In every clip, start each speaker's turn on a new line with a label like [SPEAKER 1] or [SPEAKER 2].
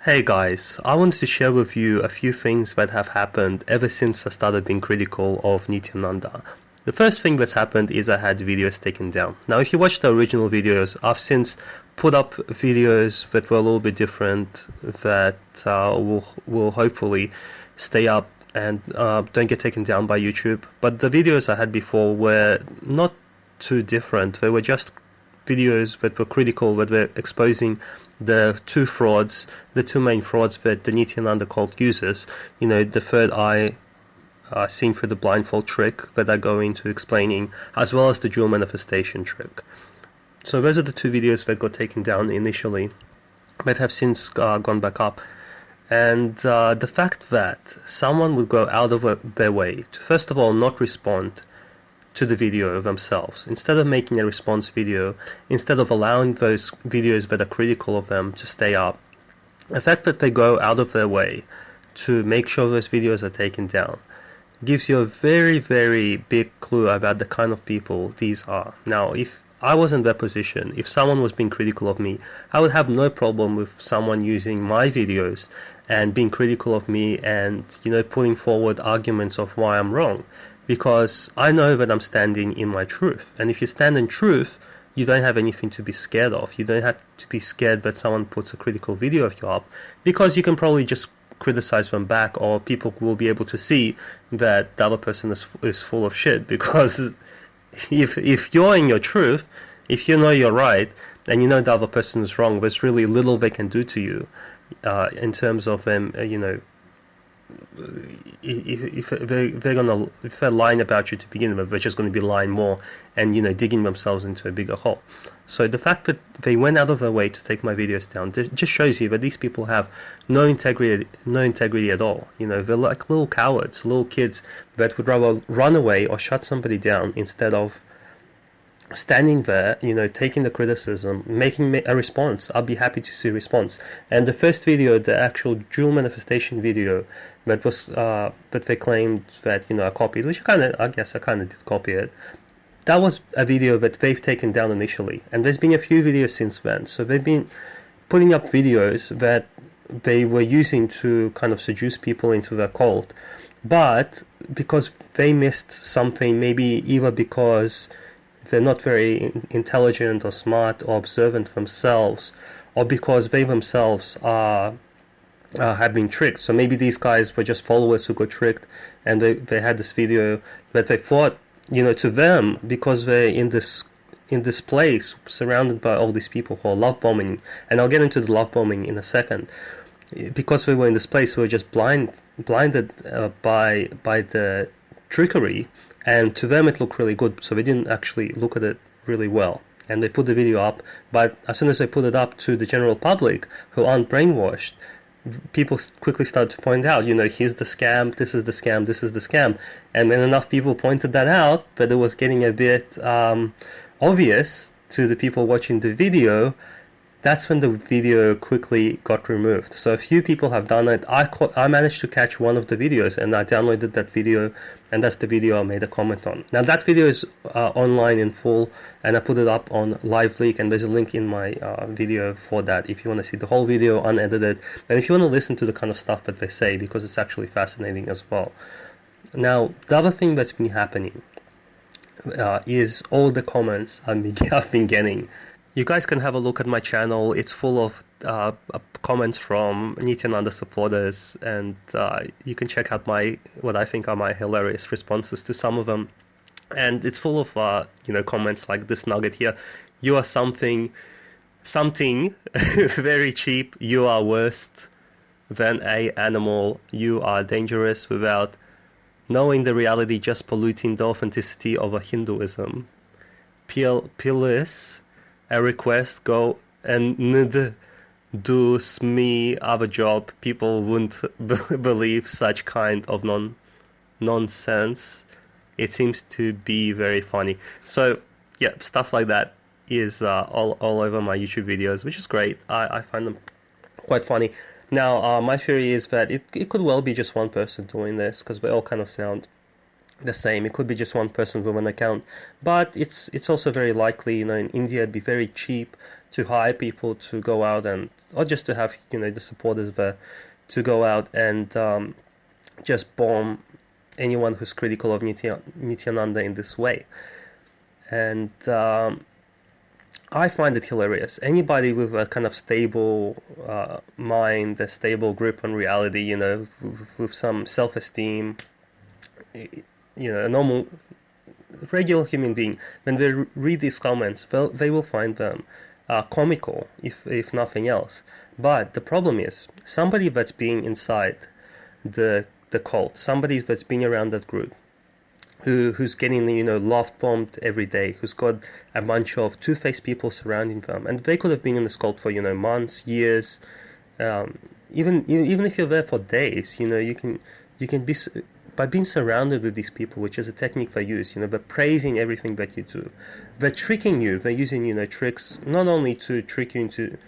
[SPEAKER 1] Hey guys, I wanted to share with you a few things that have happened ever since I started being critical of Nithyananda. The first thing that's happened is I had videos taken down. Now if you watch the original videos, I've since put up videos that were a little bit different that will hopefully stay up and don't get taken down by YouTube. But the videos I had before were not too different. They were just videos that were critical, that were exposing the two main frauds that the Nithyananda cult uses. You know, the third eye seen through the blindfold trick that I go into explaining, as well as the dual manifestation trick. So those are the two videos that got taken down initially, but have since gone back up. And the fact that someone would go out of their way to, first of all, not respond to the video themselves, instead of making a response video, instead of allowing those videos that are critical of them to stay up, the fact that they go out of their way to make sure those videos are taken down gives you a very, very big clue about the kind of people these are. Now, if I was in their position, if someone was being critical of me, I would have no problem with someone using my videos and being critical of me and, putting forward arguments of why I'm wrong, because I know that I'm standing in my truth. And if you stand in truth, you don't have anything to be scared of. You don't have to be scared that someone puts a critical video of you up, because you can probably just criticize them back, or people will be able to see that the other person is full of shit. Because if you're in your truth, if you know you're right and you know the other person is wrong, there's really little they can do to you in terms of them, if they're lying about you to begin with, they're just going to be lying more and digging themselves into a bigger hole. So the fact that they went out of their way to take my videos down just shows you that these people have no integrity at all. They're like little cowards, little kids that would rather run away or shut somebody down instead of standing there, taking the criticism, making a response. I'll be happy to see a response. And the first video, the actual dual manifestation video that was that they claimed that I copied, which I guess I kind of did copy it. That was a video that they've taken down initially, and there's been a few videos since then. So they've been putting up videos that they were using to kind of seduce people into their cult, but because they missed something, maybe either because they're not very intelligent or smart or observant themselves, or because they themselves have been tricked. So maybe these guys were just followers who got tricked, and they had this video that they thought, to them, because they're in this place surrounded by all these people who are love bombing, and I'll get into the love bombing in a second. Because we were in this place, we were just blinded by the trickery, and to them it looked really good, so they didn't actually look at it really well, and they put the video up. But as soon as they put it up to the general public who aren't brainwashed, people quickly started to point out, here's the scam, this is the scam, this is the scam. And when enough people pointed that out, that it was getting a bit obvious to the people watching the video, that's when the video quickly got removed. So a few people have done it. I managed to catch one of the videos, and I downloaded that video, and that's the video I made a comment on. Now that video is online in full, and I put it up on Live Leak, and there's a link in my video for that if you want to see the whole video unedited, and if you want to listen to the kind of stuff that they say, because it's actually fascinating as well. Now, the other thing that's been happening is all the comments I've been getting. You guys can have a look at my channel. It's full of comments from Nithyananda supporters, and you can check out what I think are my hilarious responses to some of them. And it's full of comments like this nugget here: "You are something very cheap. You are worse than a animal. You are dangerous without knowing the reality, just polluting the authenticity of a Hinduism. Please, a request, go and do me other job. People wouldn't believe such kind of nonsense. It seems to be very funny." So yeah, stuff like that is all over my YouTube videos, which is great. I find them quite funny. Now my theory is that it could well be just one person doing this, because they all kind of sound the same. It could be just one person with an account, but it's also very likely, in India it'd be very cheap to hire people to go out and, or just to have, the supporters there to go out and just bomb anyone who's critical of Nithyananda in this way. And I find it hilarious. Anybody with a kind of stable mind, a stable grip on reality, with some self-esteem, a normal, regular human being, when they read these comments, they will find them comical, if nothing else. But the problem is, somebody that's been inside the cult, somebody that's been around that group, who's getting, love bombed every day, who's got a bunch of two-faced people surrounding them, and they could have been in this cult for, months, years, even if you're there for days, you can be, by being surrounded with these people, which is a technique they use, they're praising everything that you do. They're tricking you. They're using, tricks not only to trick you into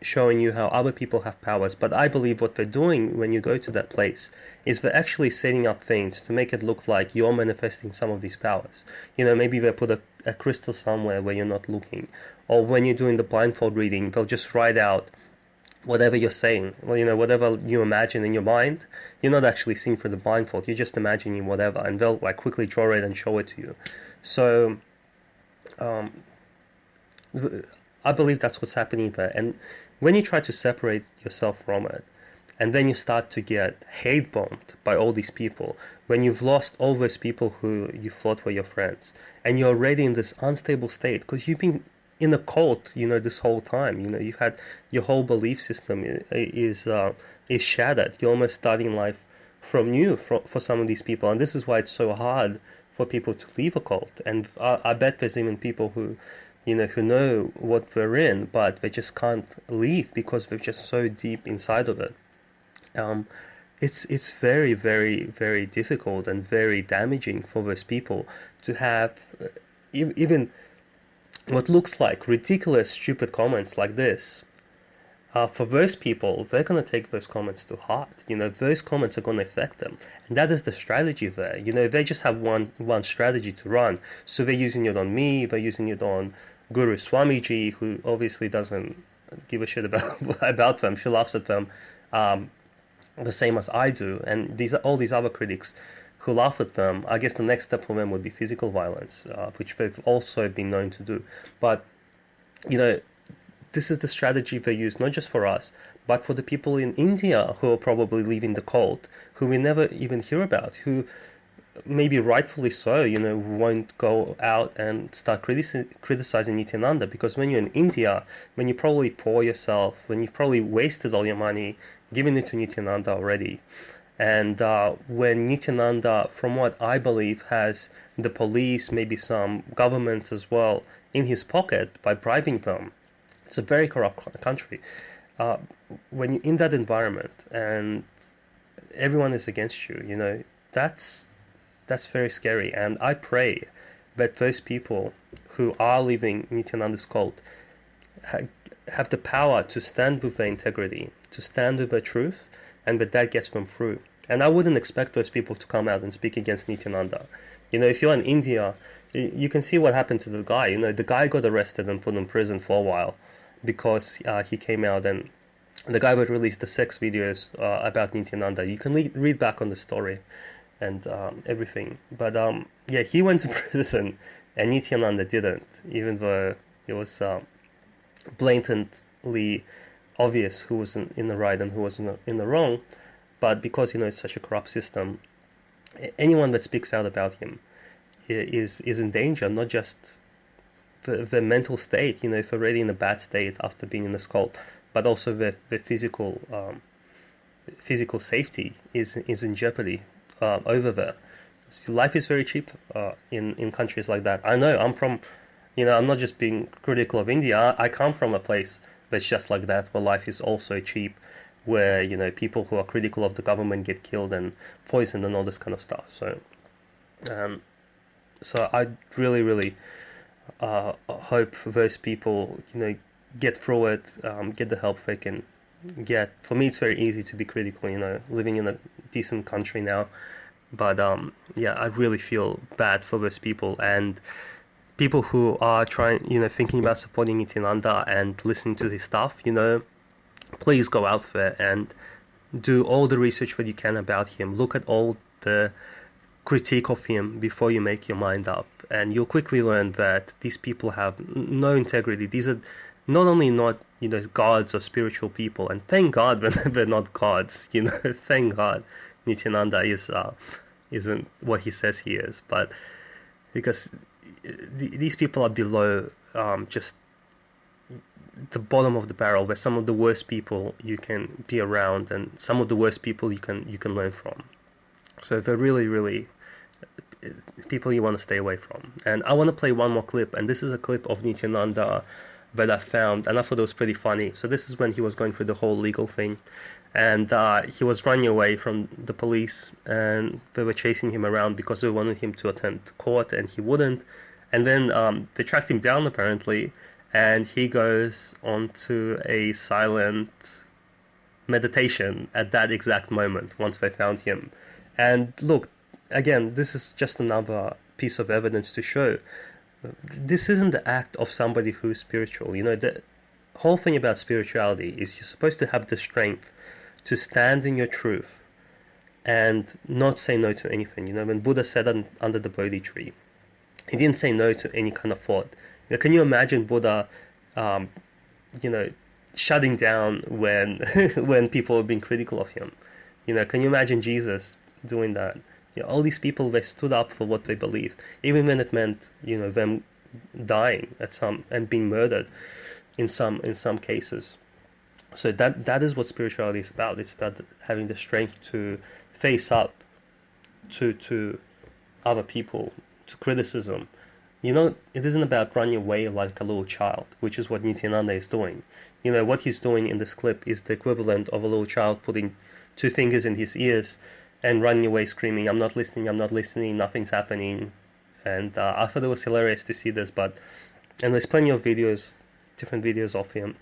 [SPEAKER 1] showing you how other people have powers, but I believe what they're doing when you go to that place is they're actually setting up things to make it look like you're manifesting some of these powers. Maybe they put a crystal somewhere where you're not looking, or when you're doing the blindfold reading, they'll just write out whatever you're saying, or whatever you imagine in your mind. You're not actually seeing through the blindfold, you're just imagining whatever, and they'll quickly draw it and show it to you. So I believe that's what's happening there. And when you try to separate yourself from it, and then you start to get hate bombed by all these people, when you've lost all those people who you thought were your friends, and you're already in this unstable state because you've been in a cult, this whole time. You've had your whole belief system is shattered. You're almost starting life from new for some of these people, and this is why it's so hard for people to leave a cult. And I bet there's even people who know what they're in, but they just can't leave because they're just so deep inside of it. It's very, very, very difficult and very damaging for those people to have even what looks like ridiculous, stupid comments like this. For those people, they're going to take those comments to heart. Those comments are going to affect them. And that is the strategy there. They just have one strategy to run. So they're using it on me, they're using it on Guru Swamiji, who obviously doesn't give a shit about them. She laughs at them the same as I do. And all these other critics who laugh at them, I guess the next step for them would be physical violence, which they've also been known to do. But, this is the strategy they use, not just for us, but for the people in India who are probably leaving the cult, who we never even hear about, who maybe rightfully so, won't go out and start criticizing Nithyananda, because when you're in India, when you probably pour yourself, when you've probably wasted all your money giving it to Nithyananda already, and when Nithyananda, from what I believe, has the police, maybe some governments as well, in his pocket by bribing them. It's a very corrupt country. When you're in that environment and everyone is against you, that's very scary. And I pray that those people who are leaving Nithyananda's cult have the power to stand with their integrity, to stand with their truth, and that gets them through. And I wouldn't expect those people to come out and speak against Nithyananda. If you're in India, you can see what happened to the guy. The guy got arrested and put in prison for a while because he came out, and the guy would release the sex videos about Nithyananda. You can read back on the story and everything. But yeah, he went to prison and Nithyananda didn't, even though it was blatantly obvious who was in the right and who was in the wrong. But because it's such a corrupt system, anyone that speaks out about him is in danger, not just the mental state, if they're already in a bad state after being in this cult, but also the physical safety is in jeopardy over there. So life is very cheap in countries like that. I know I'm from, I'm not just being critical of India. I come from a place that's just like that, where life is also cheap, where people who are critical of the government get killed and poisoned and all this kind of stuff. So I really, really hope those people get through it, get the help they can get. For me, it's very easy to be critical, living in a decent country now, But yeah, I really feel bad for those people, and people who are trying, thinking about supporting Nithyananda and listening to his stuff, please go out there and do all the research that you can about him. Look at all the critique of him before you make your mind up, and you'll quickly learn that these people have no integrity. These are not only not gods or spiritual people, and thank God that they're not gods. Thank God Nithyananda isn't what he says he is, but because these people are below just the bottom of the barrel. They're some of the worst people you can be around, and some of the worst people you can learn from. So they're really people you want to stay away from. And I want to play one more clip, and this is a clip of Nithyananda that I found, and I thought it was pretty funny. So this is when he was going through the whole legal thing, and he was running away from the police, and they were chasing him around because they wanted him to attend court, and he wouldn't. And then they tracked him down apparently, and he goes onto a silent meditation at that exact moment once they found him. And look, again, this is just another piece of evidence to show this isn't the act of somebody who's spiritual. The whole thing about spirituality is you're supposed to have the strength to stand in your truth and not say no to anything. When Buddha sat under the Bodhi tree, he didn't say no to any kind of thought. Can you imagine Buddha, shutting down when when people were being critical of him? Can you imagine Jesus doing that? All these people, they stood up for what they believed, even when it meant them dying and being murdered in some cases. So that is what spirituality is about. It's about having the strength to face up to other people, to criticism. It isn't about running away like a little child, which is what Nithyananda is doing. What he's doing in this clip is the equivalent of a little child putting 2 fingers in his ears and running away screaming, I'm not listening, nothing's happening. And I thought it was hilarious to see this, and there's plenty of different videos of him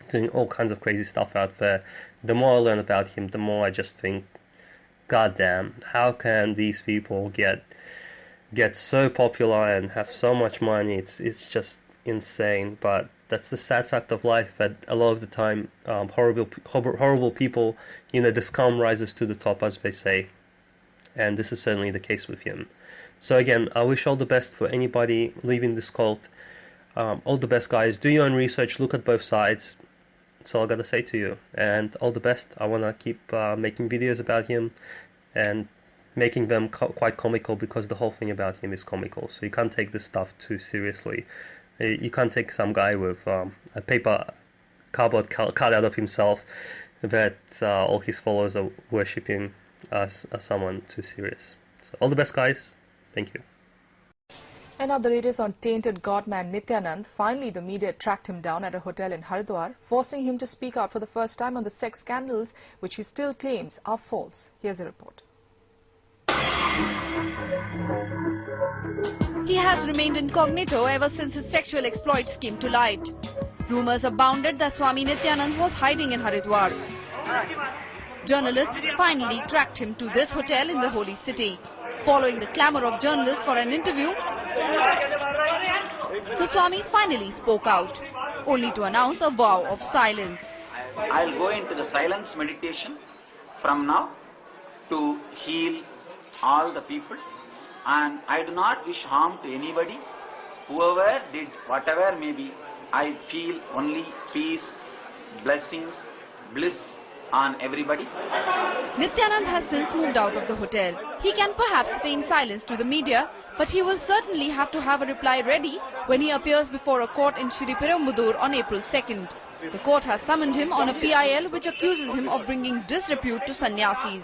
[SPEAKER 1] doing all kinds of crazy stuff out there. The more I learn about him, the more I just think, God damn, how can these people get so popular and have so much money? It's just insane. But that's the sad fact of life, that a lot of the time horrible people, the scum rises to the top, as they say, and this is certainly the case with him. So again, I wish all the best for anybody leaving this cult. All the best, guys. Do your own research, look at both sides. That's all I gotta say to you, and all the best. I want to keep making videos about him and making them quite comical, because the whole thing about him is comical, so you can't take this stuff too seriously. You can't take some guy with a cardboard cut out of himself that all his followers are worshipping as someone too serious. So all the best, guys. Thank you.
[SPEAKER 2] And now the latest on tainted godman Nithyananda. Finally, the media tracked him down at a hotel in Haridwar, forcing him to speak out for the first time on the sex scandals, which he still claims are false. Here's a report.
[SPEAKER 3] He has remained incognito ever since his sexual exploits came to light. Rumors abounded that Swami Nithyananda was hiding in Haridwar. Journalists finally tracked him to this hotel in the holy city. Following the clamour of journalists for an interview, the Swami finally spoke out, only to announce a vow of silence.
[SPEAKER 4] I'll go into the silence meditation from now to heal all the people, and I do not wish harm to anybody. Whoever did whatever may be, I feel only peace, blessings, bliss on everybody.
[SPEAKER 3] Nithyananda has since moved out of the hotel. He can perhaps feign silence to the media, but he will certainly have to have a reply ready when he appears before a court in Shri Perumbudur on April 2nd. The court has summoned him on a PIL which accuses him of bringing disrepute to sannyasis.